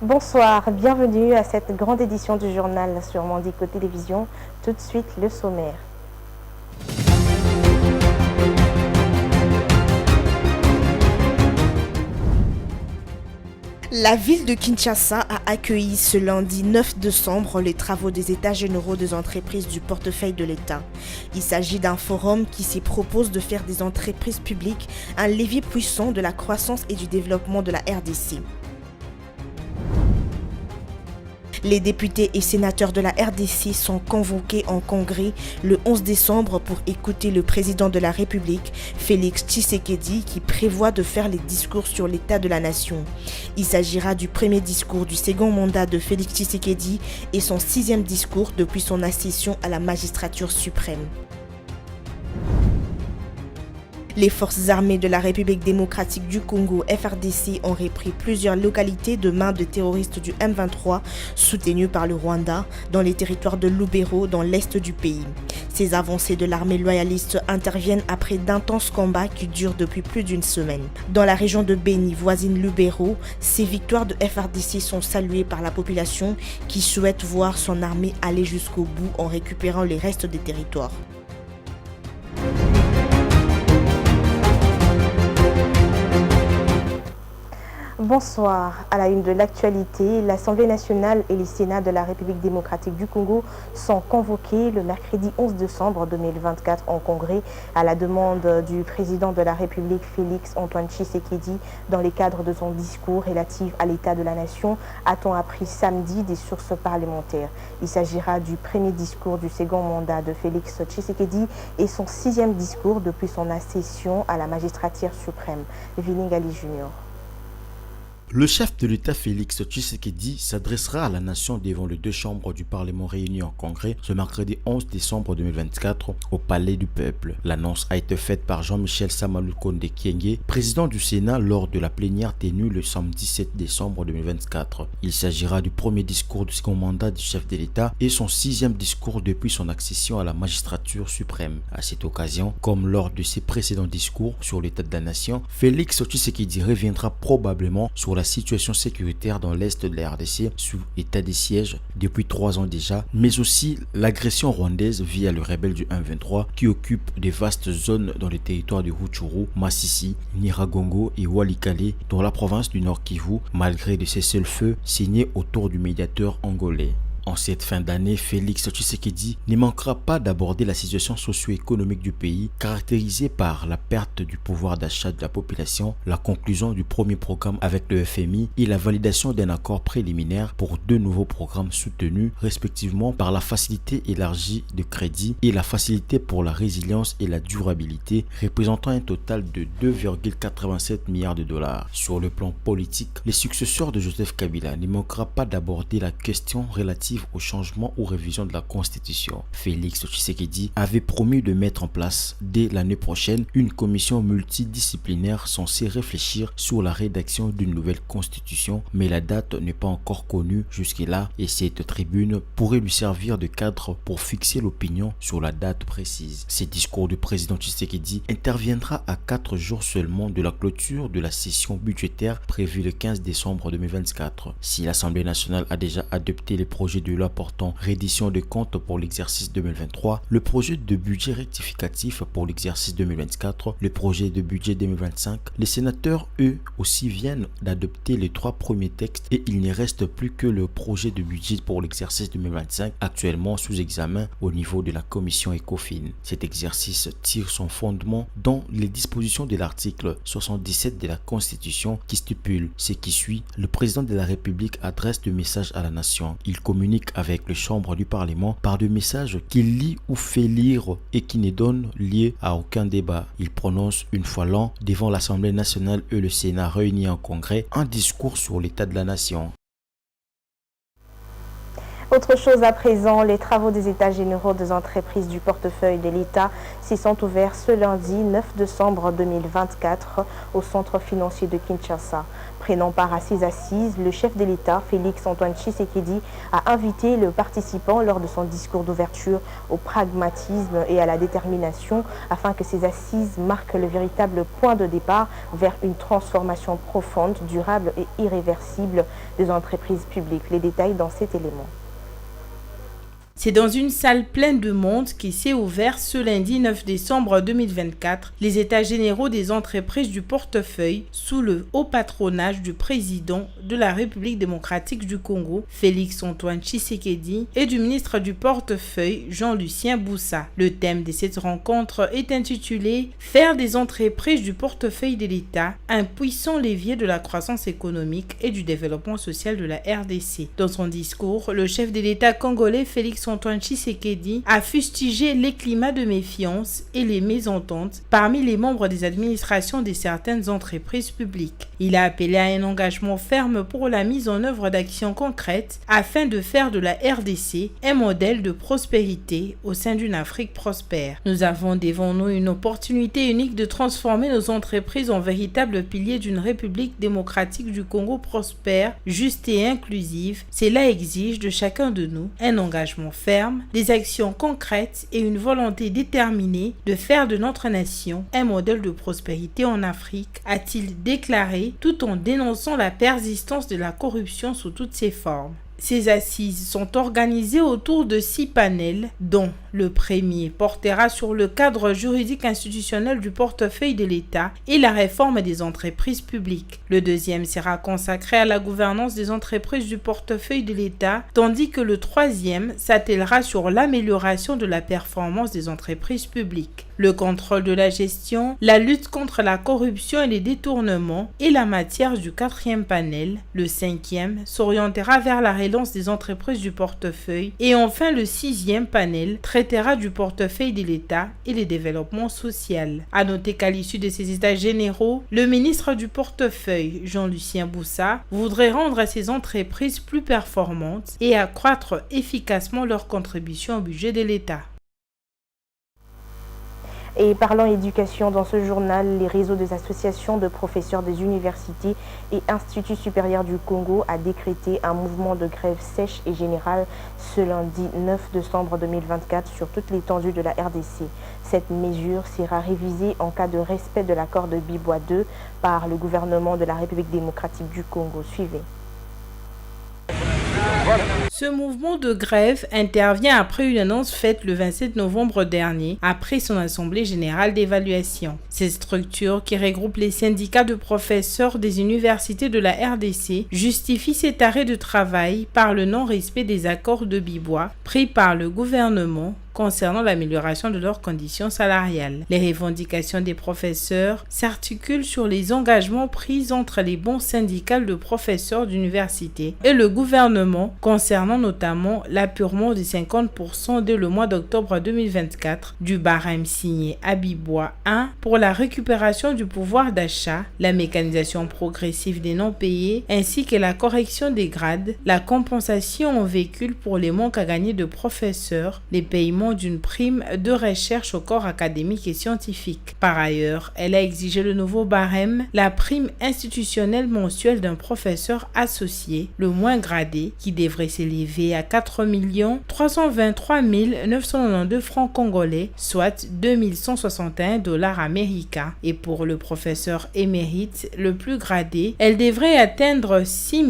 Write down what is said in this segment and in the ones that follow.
Bonsoir, bienvenue à cette grande édition du journal sur Mandico Télévision. Tout de suite, le sommaire. La ville de Kinshasa a accueilli ce lundi 9 décembre les travaux des états généraux des entreprises du portefeuille de l'État. Il s'agit d'un forum qui s'y propose de faire des entreprises publiques un levier puissant de la croissance et du développement de la RDC. Les députés et sénateurs de la RDC sont convoqués en congrès le 11 décembre pour écouter le président de la République, Félix Tshisekedi, qui prévoit de faire les discours sur l'état de la nation. Il s'agira du premier discours du second mandat de Félix Tshisekedi et son 6e discours depuis son accession à la magistrature suprême. Les forces armées de la République démocratique du Congo, FARDC, ont repris plusieurs localités de main de terroristes du M23, soutenus par le Rwanda, dans les territoires de Lubero, dans l'est du pays. Ces avancées de l'armée loyaliste interviennent après d'intenses combats qui durent depuis plus d'une semaine. Dans la région de Beni, voisine Lubero, ces victoires de FARDC sont saluées par la population qui souhaite voir son armée aller jusqu'au bout en récupérant les restes des territoires. Bonsoir. À la une de l'actualité, l'Assemblée nationale et les Sénats de la République démocratique du Congo sont convoqués le mercredi 11 décembre 2024 en congrès à la demande du président de la République Félix Antoine Tshisekedi dans le cadre de son discours relatif à l'état de la nation, a-t-on appris samedi des sources parlementaires. Il s'agira du premier discours du second mandat de Félix Tshisekedi et son 6e discours depuis son accession à la magistrature suprême. Viningali Junior. Le chef de l'État Félix Tshisekedi s'adressera à la nation devant les deux chambres du Parlement réunies en congrès ce mercredi 11 décembre 2024 au Palais du Peuple. L'annonce a été faite par Jean-Michel Samalukonde Kyenge, président du Sénat lors de la plénière tenue le samedi 7 décembre 2024. Il s'agira du premier discours du second mandat du chef de l'État et son 6e discours depuis son accession à la magistrature suprême. À cette occasion, comme lors de ses précédents discours sur l'état de la nation, Félix Tshisekedi reviendra probablement sur la situation sécuritaire dans l'est de la RDC sous état de siège depuis 3 ans déjà, mais aussi l'agression rwandaise via le rebelle du M23 qui occupe de vastes zones dans les territoires de Rutshuru, Masisi, Nyiragongo et Walikale dans la province du Nord Kivu, malgré de cessez-le-feu signés autour du médiateur angolais. En cette fin d'année, Félix Tshisekedi ne manquera pas d'aborder la situation socio-économique du pays, caractérisée par la perte du pouvoir d'achat de la population, la conclusion du premier programme avec le FMI et la validation d'un accord préliminaire pour 2 nouveaux programmes soutenus respectivement par la facilité élargie de crédit et la facilité pour la résilience et la durabilité, représentant un total de 2,87 milliards de dollars. Sur le plan politique, les successeurs de Joseph Kabila ne manquera pas d'aborder la question relative au changement ou révision de la Constitution. Félix Tshisekedi avait promis de mettre en place dès l'année prochaine une commission multidisciplinaire censée réfléchir sur la rédaction d'une nouvelle Constitution, mais la date n'est pas encore connue jusque-là et cette tribune pourrait lui servir de cadre pour fixer l'opinion sur la date précise. Ce discours du président Tshisekedi interviendra à 4 jours seulement de la clôture de la session budgétaire prévue le 15 décembre 2024. Si l'Assemblée nationale a déjà adopté les projets de loi portant reddition de comptes pour l'exercice 2023, le projet de budget rectificatif pour l'exercice 2024, le projet de budget 2025, les sénateurs, eux aussi, viennent d'adopter les 3 premiers textes et il ne reste plus que le projet de budget pour l'exercice 2025 actuellement sous examen au niveau de la commission ECOFIN. Cet exercice tire son fondement dans les dispositions de l'article 77 de la Constitution qui stipule ce qui suit: le président de la République adresse des messages à la nation. Il communique avec les chambres du Parlement par des messages qu'il lit ou fait lire et qui ne donnent lieu à aucun débat. Il prononce une fois l'an devant l'Assemblée nationale et le Sénat réunis en congrès un discours sur l'état de la nation. Autre chose à présent, les travaux des états généraux des entreprises du portefeuille de l'État s'y sont ouverts ce lundi 9 décembre 2024 au centre financier de Kinshasa. Prenant part à ces assises, le chef de l'État, Félix Antoine Tshisekedi, a invité le participant lors de son discours d'ouverture au pragmatisme et à la détermination afin que ces assises marquent le véritable point de départ vers une transformation profonde, durable et irréversible des entreprises publiques. Les détails dans cet élément. C'est dans une salle pleine de monde qui s'est ouvert ce lundi 9 décembre 2024 les états généraux des entreprises du portefeuille sous le haut patronage du président de la République démocratique du Congo, Félix Antoine Tshisekedi, et du ministre du portefeuille, Jean-Lucien Boussa. Le thème de cette rencontre est intitulé « Faire des entreprises du portefeuille de l'État un puissant levier de la croissance économique et du développement social de la RDC ». Dans son discours, le chef de l'État congolais Félix Antoine Tshisekedi a fustigé les climats de méfiance et les mésententes parmi les membres des administrations de certaines entreprises publiques. Il a appelé à un engagement ferme pour la mise en œuvre d'actions concrètes afin de faire de la RDC un modèle de prospérité au sein d'une Afrique prospère. Nous avons devant nous une opportunité unique de transformer nos entreprises en véritables piliers d'une République démocratique du Congo prospère, juste et inclusive. Cela exige de chacun de nous un engagement ferme, des actions concrètes et une volonté déterminée de faire de notre nation un modèle de prospérité en Afrique, a-t-il déclaré, tout en dénonçant la persistance de la corruption sous toutes ses formes. Ces assises sont organisées autour de 6 panels, dont le premier portera sur le cadre juridique institutionnel du portefeuille de l'État et la réforme des entreprises publiques. Le deuxième sera consacré à la gouvernance des entreprises du portefeuille de l'État, tandis que le troisième s'attellera sur l'amélioration de la performance des entreprises publiques, le contrôle de la gestion, la lutte contre la corruption et les détournements, et la matière du quatrième panel. Le cinquième s'orientera vers la relance des entreprises du portefeuille, et enfin le sixième panel traitera du portefeuille de l'État et les développements social. À noter qu'à l'issue de ces états généraux, le ministre du portefeuille, Jean-Lucien Boussa, voudrait rendre ces entreprises plus performantes et accroître efficacement leur contribution au budget de l'État. Et parlant éducation, dans ce journal, les réseaux des associations de professeurs des universités et instituts supérieurs du Congo a décrété un mouvement de grève sèche et générale ce lundi 9 décembre 2024 sur toute l'étendue de la RDC. Cette mesure sera révisée en cas de respect de l'accord de Bibois 2 par le gouvernement de la République démocratique du Congo. Suivez. Ce mouvement de grève intervient après une annonce faite le 27 novembre dernier, après son assemblée générale d'évaluation. Cette structure, qui regroupe les syndicats de professeurs des universités de la RDC, justifie cet arrêt de travail par le non-respect des accords de Bibois pris par le gouvernement concernant l'amélioration de leurs conditions salariales. Les revendications des professeurs s'articulent sur les engagements pris entre les bons syndicats de professeurs d'université et le gouvernement concernant notamment l'appurement de 50% dès le mois d'octobre 2024 du barème signé à Bibois 1 pour la récupération du pouvoir d'achat, la mécanisation progressive des non-payés ainsi que la correction des grades, la compensation en véhicule pour les manques à gagner de professeurs, les paiements d'une prime de recherche au corps académique et scientifique. Par ailleurs, elle a exigé le nouveau barème, la prime institutionnelle mensuelle d'un professeur associé, le moins gradé, qui devrait s'élever à 4 323 992 francs congolais, soit 2161 $ américains. Et pour le professeur émérite, le plus gradé, elle devrait atteindre 6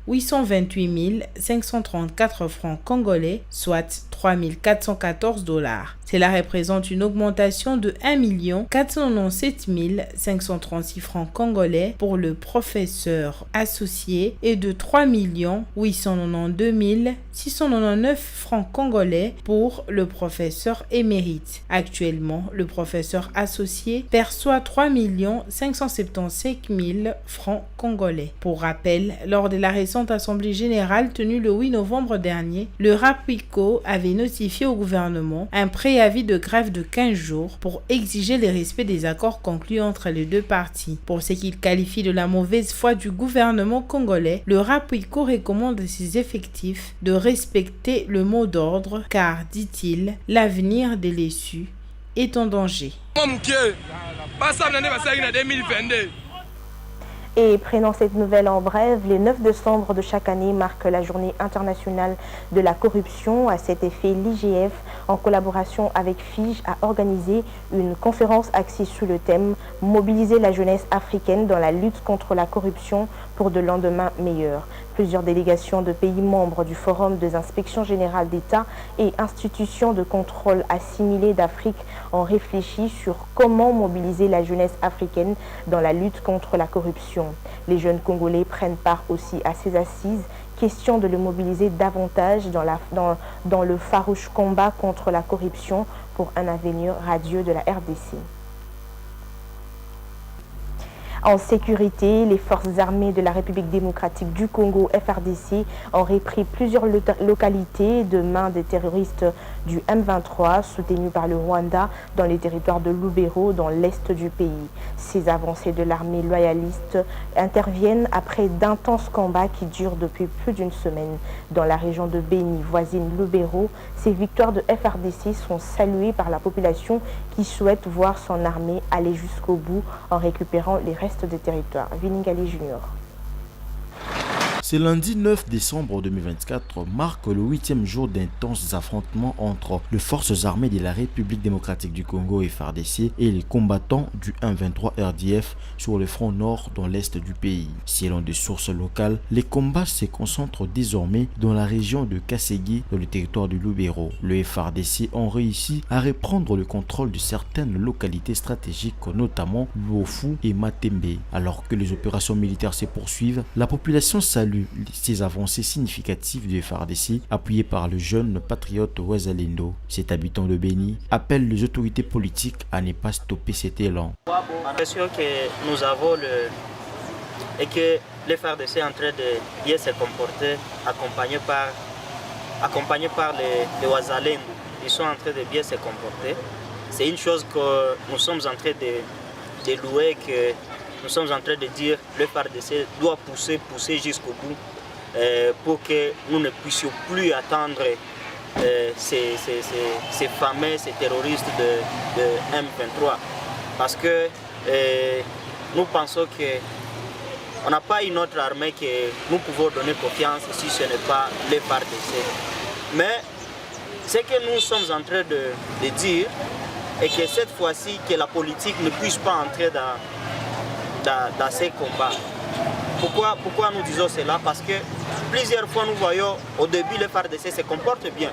828 534 francs congolais, soit 3 414 $. Cela représente une augmentation de 1 497 536 francs congolais pour le professeur associé et de 3 892 699 francs congolais pour le professeur émérite. Actuellement, le professeur associé perçoit 3 575 000 francs congolais. Pour rappel, lors de la récente assemblée générale tenue le 8 novembre dernier, le RAPICO avait notifié au gouvernement un préavis de grève de 15 jours pour exiger le respect des accords conclus entre les deux parties. Pour ce qu'il qualifie de la mauvaise foi du gouvernement congolais, le RAPICO recommande à ses effectifs de respecter le mot d'ordre car, dit-il, l'avenir des Lessus est en danger. Et prenant cette nouvelle en brève, le 9 décembre de chaque année marque la journée internationale de la corruption. À cet effet, l'IGF, en collaboration avec FIGE, a organisé une conférence axée sur le thème « Mobiliser la jeunesse africaine dans la lutte contre la corruption pour de lendemains meilleurs ». Plusieurs délégations de pays membres du Forum des inspections générales d'État et institutions de contrôle assimilées d'Afrique ont réfléchi sur comment mobiliser la jeunesse africaine dans la lutte contre la corruption. Les jeunes Congolais prennent part aussi à ces assises. Question de le mobiliser davantage dans le farouche combat contre la corruption pour un avenir radieux de la RDC. En sécurité, les forces armées de la République démocratique du Congo, FARDC, ont repris plusieurs localités de main des terroristes du M23, soutenus par le Rwanda, dans les territoires de Lubero, dans l'est du pays. Ces avancées de l'armée loyaliste interviennent après d'intenses combats qui durent depuis plus d'une semaine. Dans la région de Beni, voisine Lubero, ces victoires de FARDC sont saluées par la population qui souhaite voir son armée aller jusqu'au bout en récupérant les restes des territoires. Viningali Junior. Ce lundi 9 décembre 2024 marque le 8e jour d'intenses affrontements entre les forces armées de la République démocratique du Congo FARDC et les combattants du M23 RDF sur le front nord dans l'est du pays. Selon des sources locales, les combats se concentrent désormais dans la région de Kasségué, dans le territoire du Lubero. Le FARDC ont réussi à reprendre le contrôle de certaines localités stratégiques, notamment Luofu et Matembe. Alors que les opérations militaires se poursuivent, la population salue ces avancées significatives du FARDC appuyées par le jeune patriote Wazalendo. Cet habitant de Beni appelle les autorités politiques à ne pas stopper cet élan. L'impression que nous avons et que le FARDC est en train de bien se comporter, accompagné par les Wazalendo. Ils sont en train de bien se comporter. C'est une chose que nous sommes en train de louer, que nous sommes en train de dire que le FARDC doit pousser jusqu'au bout pour que nous ne puissions plus attendre ces fameux, ces terroristes de M23. Parce que nous pensons qu'on n'a pas une autre armée que nous pouvons donner confiance si ce n'est pas le FARDC. Mais ce que nous sommes en train de dire est que cette fois-ci, que la politique ne puisse pas entrer dans ces combats. Pourquoi nous disons cela? Parce que plusieurs fois nous voyons au début le FARDC se comporte bien.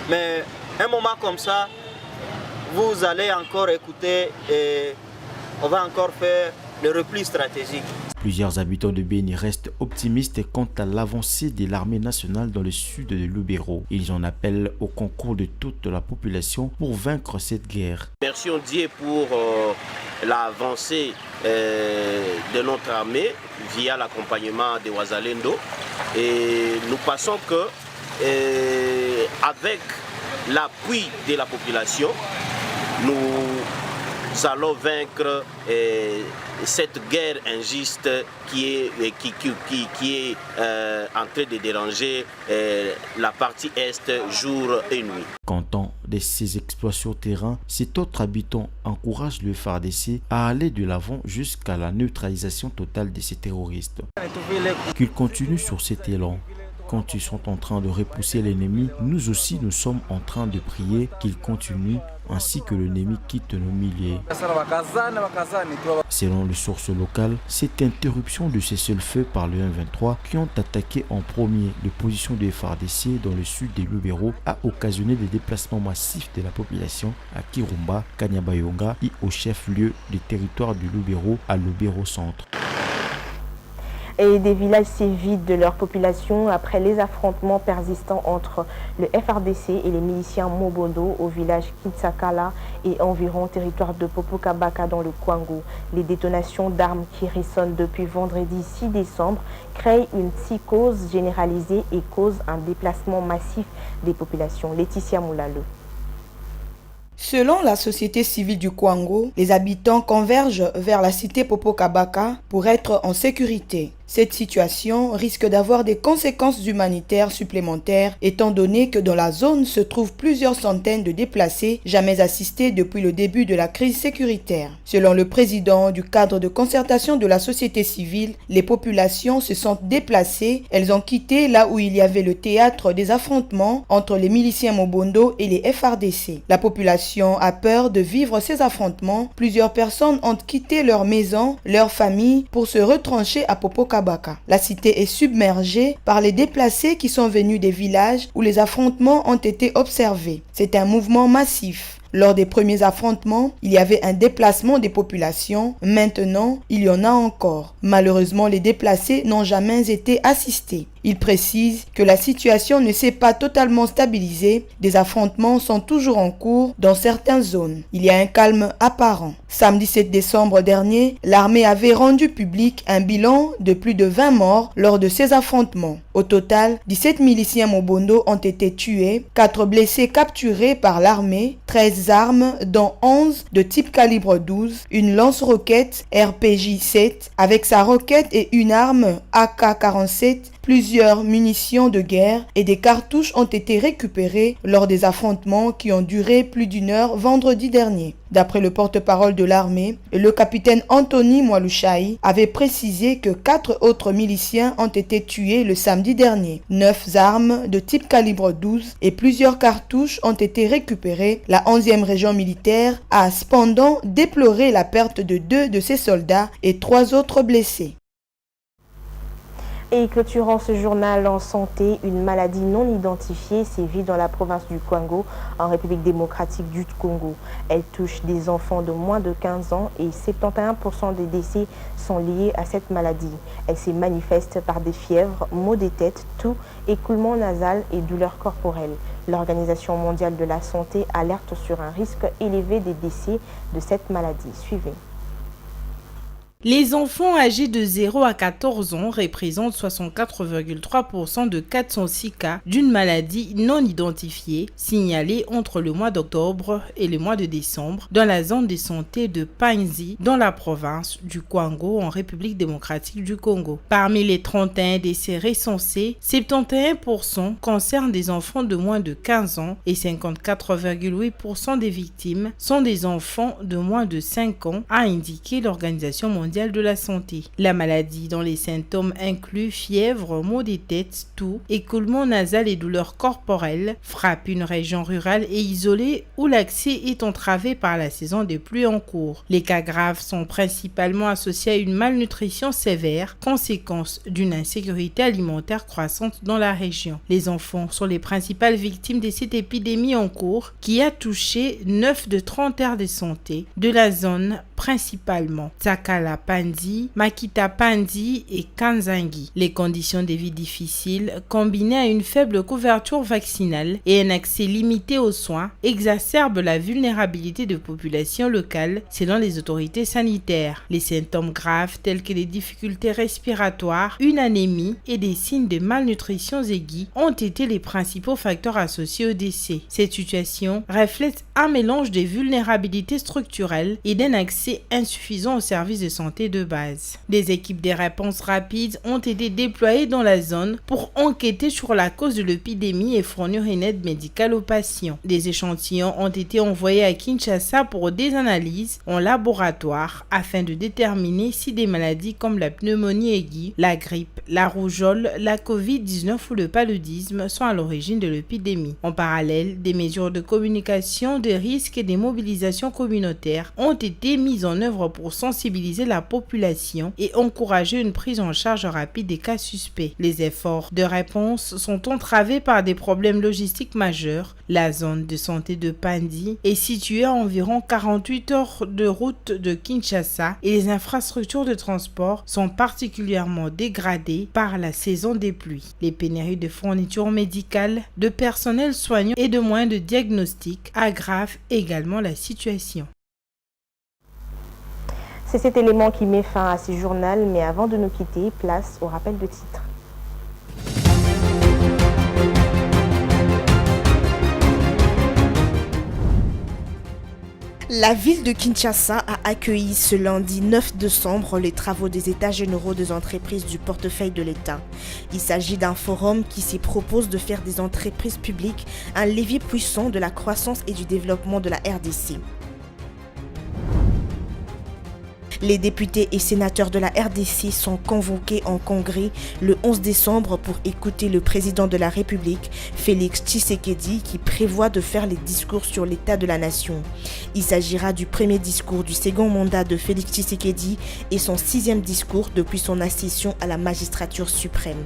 Mais un moment comme ça, vous allez encore écouter et on va encore faire le repli stratégique. Plusieurs habitants de Beni restent optimistes quant à l'avancée de l'armée nationale dans le sud de Lubero. Ils en appellent au concours de toute la population pour vaincre cette guerre. Merci Dieu pour l'avancée de notre armée via l'accompagnement de Wazalendo. Et nous pensons que avec l'appui de la population, nous allons vaincre cette guerre injuste qui est en train de déranger la partie Est jour et nuit. Content de ces exploits sur terrain, cet autre habitant encourage le FARDC à aller de l'avant jusqu'à la neutralisation totale de ces terroristes. Qu'ils continuent sur cet élan. Quand ils sont en train de repousser l'ennemi, nous aussi nous sommes en train de prier qu'ils continuent ainsi que l'ennemi quitte nos milliers. Selon les sources locales, cette interruption de cessez-le-feu par le M23 qui ont attaqué en premier les positions de FARDC dans le sud des Lubero a occasionné des déplacements massifs de la population à Kirumba, Kanyabayonga et au chef-lieu du territoire du Lubero à Lubero Centre. Et des villages s'évitent de leur population après les affrontements persistants entre le FARDC et les miliciens Mobondo au village Kitsakala et environ territoire de Popokabaka dans le Kwango. Les détonations d'armes qui résonnent depuis vendredi 6 décembre créent une psychose généralisée et causent un déplacement massif des populations. Laetitia Moulalo. Selon la société civile du Kwango, les habitants convergent vers la cité Popokabaka pour être en sécurité. Cette situation risque d'avoir des conséquences humanitaires supplémentaires étant donné que dans la zone se trouvent plusieurs centaines de déplacés jamais assistés depuis le début de la crise sécuritaire. Selon le président du cadre de concertation de la société civile, les populations se sont déplacées, elles ont quitté là où il y avait le théâtre des affrontements entre les miliciens Mobondo et les FRDC. La population a peur de vivre ces affrontements. Plusieurs personnes ont quitté leur maison, leur famille pour se retrancher à Popocabaka. La cité est submergée par les déplacés qui sont venus des villages où les affrontements ont été observés. C'est un mouvement massif. Lors des premiers affrontements, il y avait un déplacement des populations. Maintenant, il y en a encore. Malheureusement, les déplacés n'ont jamais été assistés. Il précise que la situation ne s'est pas totalement stabilisée. Des affrontements sont toujours en cours dans certaines zones. Il y a un calme apparent. Samedi 7 décembre dernier, l'armée avait rendu public un bilan de plus de 20 morts lors de ces affrontements. Au total, 17 miliciens Mobondo ont été tués, 4 blessés capturés par l'armée, 13 armes dont 11 de type calibre 12, une lance-roquette RPG-7 avec sa roquette et une arme AK-47, plusieurs munitions de guerre et des cartouches ont été récupérées lors des affrontements qui ont duré plus d'une heure vendredi dernier. D'après le porte-parole de l'armée, le capitaine Anthony Mwalushai avait précisé que 4 autres miliciens ont été tués le samedi dernier. 9 armes de type calibre 12 et plusieurs cartouches ont été récupérées. La 11e région militaire a cependant déploré la perte de 2 de ses soldats et 3 autres blessés. Et clôturant ce journal en santé, une maladie non identifiée sévit dans la province du Kwango, en République démocratique du Congo. Elle touche des enfants de moins de 15 ans et 71% des décès sont liés à cette maladie. Elle se manifeste par des fièvres, maux de tête, toux, écoulement nasal et douleurs corporelles. L'Organisation mondiale de la santé alerte sur un risque élevé des décès de cette maladie. Suivez. Les enfants âgés de 0 à 14 ans représentent 64,3% de 406 cas d'une maladie non identifiée signalée entre le mois d'octobre et le mois de décembre dans la zone de santé de Panzi dans la province du Kwango en République démocratique du Congo. Parmi les 31 décès recensés, 71% concernent des enfants de moins de 15 ans et 54,8% des victimes sont des enfants de moins de 5 ans, a indiqué l'Organisation mondiale de la santé. La maladie dont les symptômes incluent fièvre, maux de tête, toux, écoulement nasal et douleurs corporelles frappe une région rurale et isolée où l'accès est entravé par la saison des pluies en cours. Les cas graves sont principalement associés à une malnutrition sévère, conséquence d'une insécurité alimentaire croissante dans la région. Les enfants sont les principales victimes de cette épidémie en cours qui a touché 9 de 30 aires de santé de la zone, principalement Tsakala Pandi, Makita Pandi et Kanzangi. Les conditions de vie difficiles, combinées à une faible couverture vaccinale et un accès limité aux soins, exacerbent la vulnérabilité de populations locales selon les autorités sanitaires. Les symptômes graves tels que les difficultés respiratoires, une anémie et des signes de malnutrition aiguë ont été les principaux facteurs associés au décès. Cette situation reflète un mélange de vulnérabilités structurelles et d'un accès insuffisant aux services de santé de base. Des équipes de réponse rapides ont été déployées dans la zone pour enquêter sur la cause de l'épidémie et fournir une aide médicale aux patients. Des échantillons ont été envoyés à Kinshasa pour des analyses en laboratoire afin de déterminer si des maladies comme la pneumonie aiguë, la grippe, la rougeole, la Covid-19 ou le paludisme sont à l'origine de l'épidémie. En parallèle, des mesures de communication, de risques et des mobilisations communautaires ont été mises en œuvre pour sensibiliser la population et encourager une prise en charge rapide des cas suspects. Les efforts de réponse sont entravés par des problèmes logistiques majeurs. La zone de santé de Pandi est située à environ 48 heures de route de Kinshasa et les infrastructures de transport sont particulièrement dégradées par la saison des pluies. Les pénuries de fournitures médicales, de personnel soignant et de moyens de diagnostic aggravent également la situation. C'est cet élément qui met fin à ce journal, mais avant de nous quitter, place au rappel de titres. La ville de Kinshasa a accueilli ce lundi 9 décembre les travaux des états généraux des entreprises du portefeuille de l'État. Il s'agit d'un forum qui s'y propose de faire des entreprises publiques un levier puissant de la croissance et du développement de la RDC. Les députés et sénateurs de la RDC sont convoqués en congrès le 11 décembre pour écouter le président de la République, Félix Tshisekedi, qui prévoit de faire les discours sur l'état de la nation. Il s'agira du premier discours du second mandat de Félix Tshisekedi et son 6e discours depuis son accession à la magistrature suprême.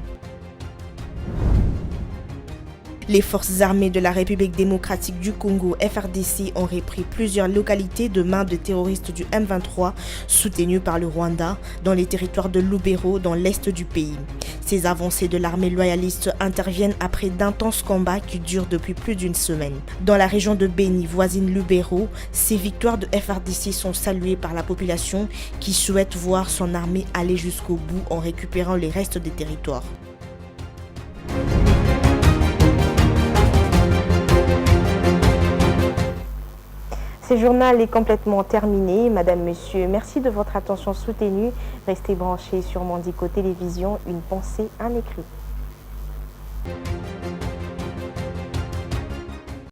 Les forces armées de la République démocratique du Congo, FARDC, ont repris plusieurs localités de main de terroristes du M23, soutenus par le Rwanda, dans les territoires de Lubero, dans l'est du pays. Ces avancées de l'armée loyaliste interviennent après d'intenses combats qui durent depuis plus d'une semaine. Dans la région de Beni, voisine Lubero, ces victoires de FARDC sont saluées par la population qui souhaite voir son armée aller jusqu'au bout en récupérant les restes des territoires. Ce journal est complètement terminé. Madame, Monsieur, merci de votre attention soutenue. Restez branchés sur Mondico Télévision, une pensée, un écrit.